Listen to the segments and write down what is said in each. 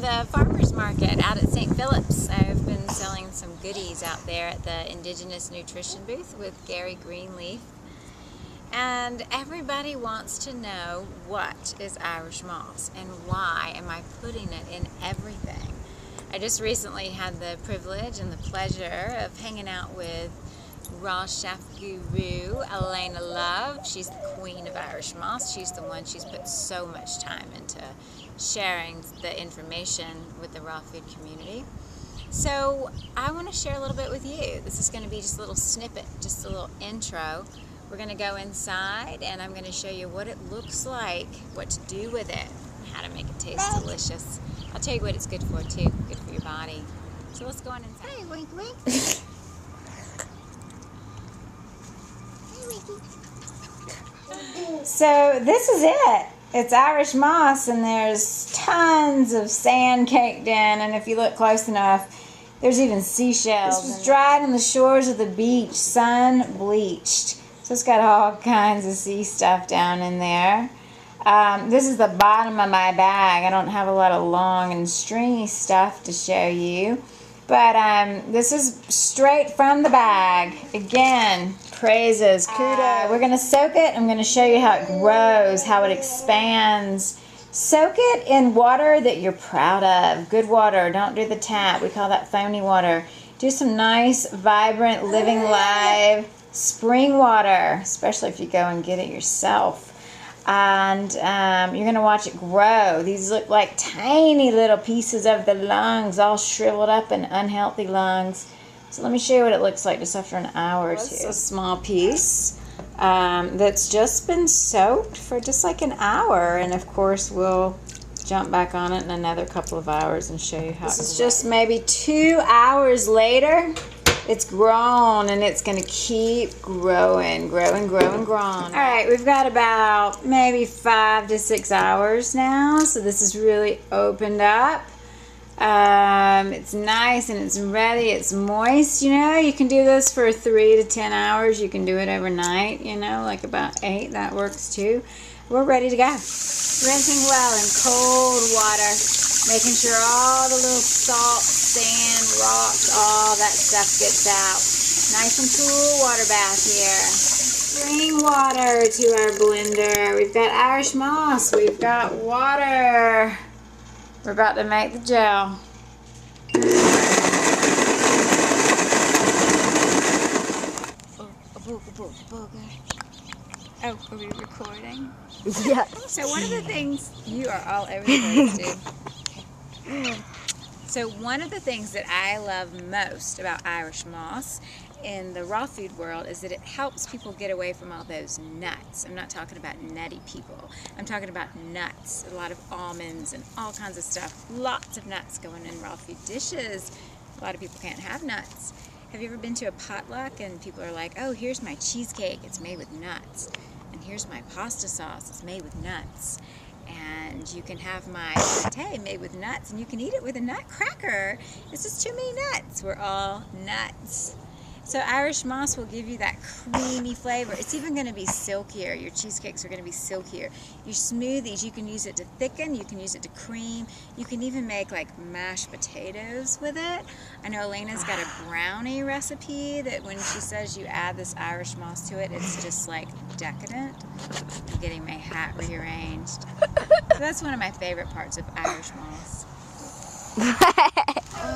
the farmers market out at St. Philip's. I've been selling some goodies out there at the Indigenous Nutrition booth with Gary Greenleaf. And everybody wants to know, what is Irish moss and why am I putting it in everything? I just recently had the privilege and the pleasure of hanging out with raw chef guru Elena Love. She's the queen of Irish moss. She's the one, she's put so much time into sharing the information with the raw food community. So I want to share a little bit with you. This is going to be just a little snippet, just a little intro. We're going to go inside and I'm going to show you what it looks like, what to do with it, how to make it taste delicious. I'll tell you what it's good for too, good for your body. So let's go on inside. Hey, wink wink. So this is it. It's Irish moss, and there's tons of sand caked in, and if you look close enough, there's even seashells. This was dried on the shores of the beach, sun bleached. So it's got all kinds of sea stuff down in there. This is the bottom of my bag. I don't have a lot of long and stringy stuff to show you. But this is straight from the bag. Again, praises, kudos. We're going to soak it. I'm going to show you how it grows, how it expands. Soak it in water that you're proud of. Good water. Don't do the tap. We call that phony water. Do some nice, vibrant, living, live spring water, especially if you go and get it yourself. And you're going to watch it grow. These look like tiny little pieces of the lungs, all shriveled up and unhealthy lungs. So let me show you what it looks like just after an hour or two. It's a small piece that's just been soaked for just like an hour. And of course we'll jump back on it in another couple of hours and show you how this is just maybe 2 hours later. It's grown and it's going to keep growing. All right, we've got about maybe 5 to 6 hours now. So this is really opened up. It's nice and it's ready. It's moist. You know, you can do this for 3 to 10 hours. You can do it overnight, you know, like about 8. That works too. We're ready to go. Rinsing well in cold water. Making sure all the little salt, sand, rocks, all that stuff gets out. Nice and cool water bath here. Bring water to our blender. We've got Irish moss. We've got water. We're about to make the gel. Oh, are we recording? Yeah. So one of the things, you are all over the place, dude. So one of the things that I love most about Irish moss in the raw food world is that it helps people get away from all those nuts. I'm not talking about nutty people. I'm talking about nuts, a lot of almonds and all kinds of stuff. Lots of nuts going in raw food dishes. A lot of people can't have nuts. Have you ever been to a potluck and people are like, oh, here's my cheesecake, it's made with nuts. And here's my pasta sauce, it's made with nuts. And you can have my pate made with nuts, and you can eat it with a nut cracker. It's just too many nuts. We're all nuts. So Irish moss will give you that creamy flavor. It's even going to be silkier. Your cheesecakes are going to be silkier. Your smoothies, you can use it to thicken. You can use it to cream. You can even make like mashed potatoes with it. I know Elena's got a brownie recipe that when she says you add this Irish moss to it, it's just like decadent. I'm getting my hat rearranged. So that's one of my favorite parts of Irish moss.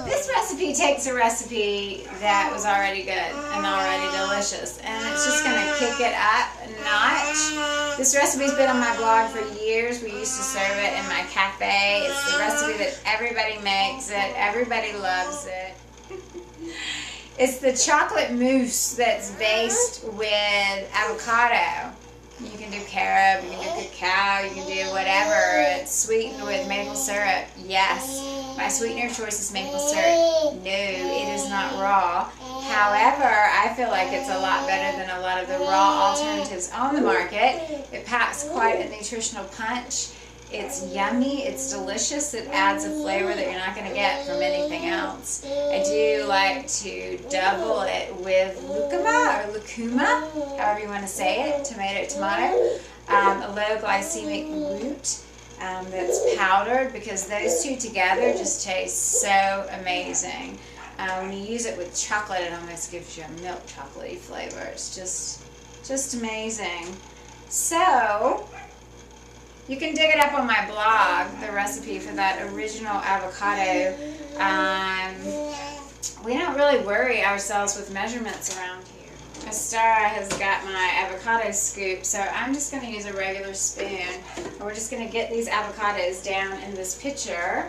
This recipe takes a recipe that was already good and already delicious, and it's just going to kick it up a notch. This recipe's been on my blog for years. We used to serve it in my cafe. It's the recipe that everybody makes it. Everybody loves it. It's the chocolate mousse that's based with avocado. You can do carob, you can do cacao, you can do whatever. It's sweetened with maple syrup. Yes, my sweetener of choice is maple syrup. No, it is not raw. However, I feel like it's a lot better than a lot of the raw alternatives on the market. It packs quite a nutritional punch. It's yummy, it's delicious, it adds a flavor that you're not going to get from anything else. I do like to double it with lucuma or lucuma, however you want to say it, tomato, a low glycemic root. that's powdered, because those two together just taste so amazing. When you use it with chocolate, it almost gives you a milk chocolatey flavor. It's just amazing. So you can dig it up on my blog, the recipe for that original avocado. We don't really worry ourselves with measurements around here. Astara has got my avocado scoop, so I'm just going to use a regular spoon. And we're just going to get these avocados down in this pitcher.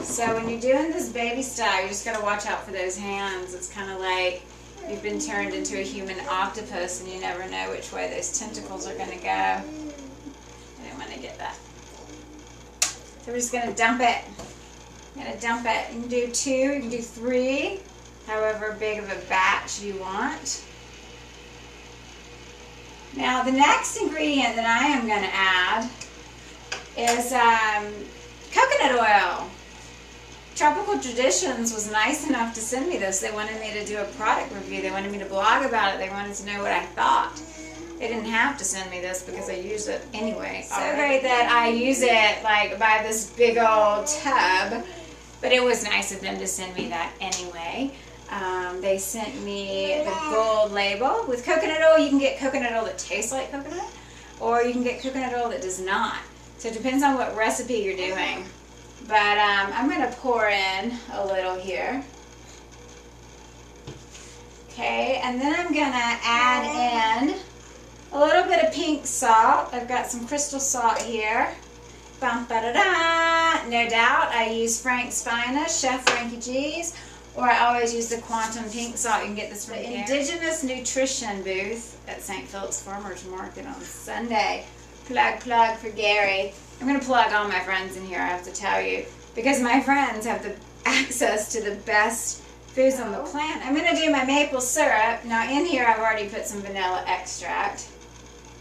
So when you're doing this baby style, you just got to watch out for those hands. It's kind of like you've been turned into a human octopus and you never know which way those tentacles are going to go. I didn't want to get that. So we're just going to dump it. I'm going to dump it. You can do 2, you can do 3, however big of a batch you want. Now the next ingredient that I am going to add is coconut oil. Tropical Traditions was nice enough to send me this. They wanted me to do a product review. They wanted me to blog about it. They wanted to know what I thought. They didn't have to send me this because I use it anyway. So great that I use it like by this big old tub, but it was nice of them to send me that anyway. They sent me the gold label. With coconut oil, you can get coconut oil that tastes like coconut, or you can get coconut oil that does not. So it depends on what recipe you're doing. But I'm going to pour in a little here. Okay, and then I'm going to add in a little bit of pink salt. I've got some crystal salt here. Bum, ba-da-da. No doubt I use Frank's Finest, Chef Frankie G's, or I always use the Quantum Pink Salt. You can get this from the Indigenous Nutrition booth at St. Philip's Farmers Market on Sunday. Plug for Gary. I'm going to plug all my friends in here, I have to tell you, because my friends have the access to the best foods on the planet. I'm going to do my maple syrup. Now in here I've already put some vanilla extract,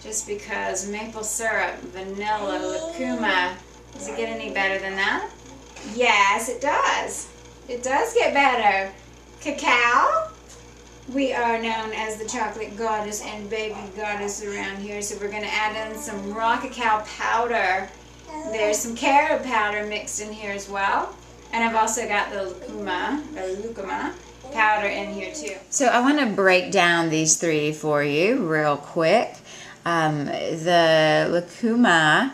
just because maple syrup, vanilla, lucuma, does it get any better than that? Yes, it does. It does get better. Cacao. We are known as the chocolate goddess and baby goddess around here, so we're going to add in some raw cacao powder. There's some carob powder mixed in here as well. And I've also got the lucuma powder in here too. So I want to break down these 3 for you real quick. The lucuma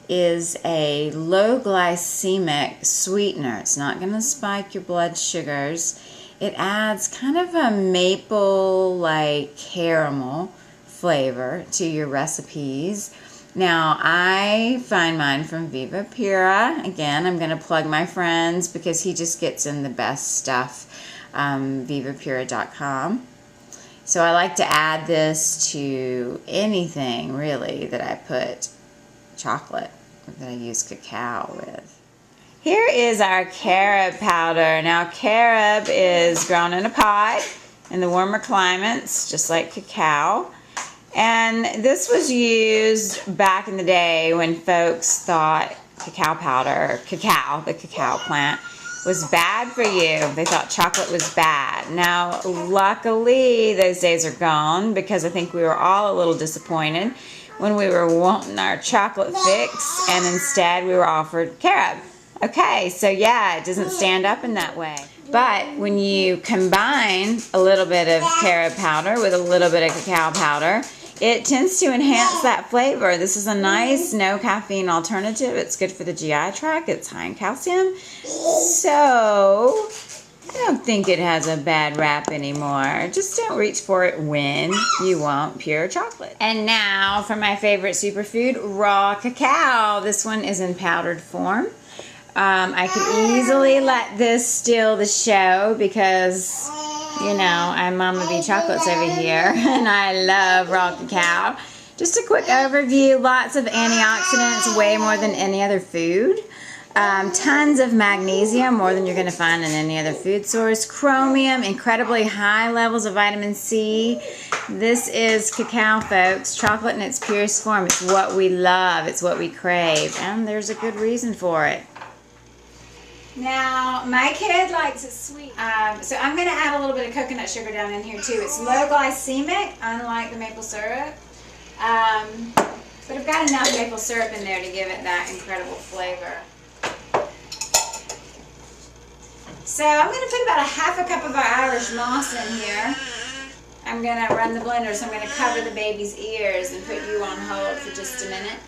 is a low glycemic sweetener. It's not going to spike your blood sugars. It adds kind of a maple like caramel flavor to your recipes. Now I find mine from Viva Pura. Again, I'm going to plug my friends because he just gets in the best stuff. Vivapura.com. So I like to add this to anything really that I put chocolate, that I use cacao with. Here is our carob powder. Now carob is grown in a pot in the warmer climates, just like cacao. And this was used back in the day when folks thought cacao powder, the cacao plant, was bad for you. They thought chocolate was bad. Now, luckily, those days are gone because I think we were all a little disappointed when we were wanting our chocolate fix and instead we were offered carob. Okay, so yeah, it doesn't stand up in that way. But when you combine a little bit of carob powder with a little bit of cacao powder, it tends to enhance that flavor. This is a nice no caffeine alternative. It's good for the GI tract. It's high in calcium. So I don't think it has a bad rap anymore. Just don't reach for it when you want pure chocolate. And now for my favorite superfood, raw cacao. This one is in powdered form. I could easily let this steal the show because, you know, I'm Mama B Chocolates over here and I love raw cacao. Just a quick overview, lots of antioxidants, way more than any other food. Tons of magnesium, more than you're going to find in any other food source. Chromium, incredibly high levels of vitamin C. This is cacao, folks. Chocolate in its purest form. It's what we love. It's what we crave. And there's a good reason for it. Now, my kid likes it sweet. So I'm going to add a little bit of coconut sugar down in here too. It's low glycemic, unlike the maple syrup. But I've got enough maple syrup in there to give it that incredible flavor. So I'm going to put about a half a cup of our Irish moss in here. I'm going to run the blender, so I'm going to cover the baby's ears and put you on hold for just a minute.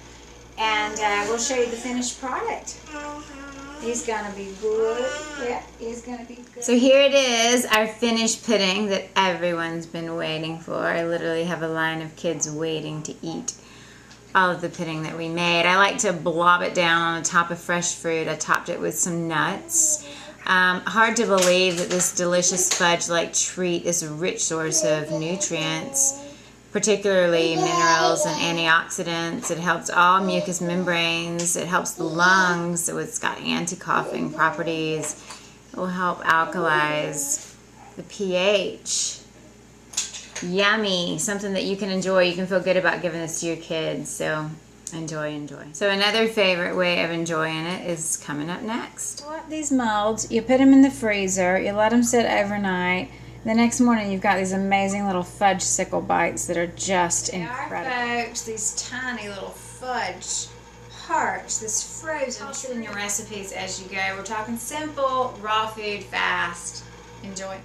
And we'll show you the finished product. He's going to be good. Yeah, he's going to be good. So here it is, our finished pudding that everyone's been waiting for. I literally have a line of kids waiting to eat all of the pudding that we made. I like to blob it down on the top of fresh fruit. I topped it with some nuts. Hard to believe that this delicious fudge-like treat is a rich source of nutrients, particularly minerals and antioxidants. It helps all mucous membranes. It helps the lungs, so it's got anti-coughing properties. It will help alkalize the pH. Yummy, something that you can enjoy. You can feel good about giving this to your kids, so enjoy. So another favorite way of enjoying it is coming up next. Pull up these molds, you put them in the freezer, you let them sit overnight. The next morning you've got these amazing little fudge sickle bites that are just incredible. Folks, these tiny little fudge hearts, this frozen. Toss it in your recipes as you go. We're talking simple, raw food, fast. Enjoy.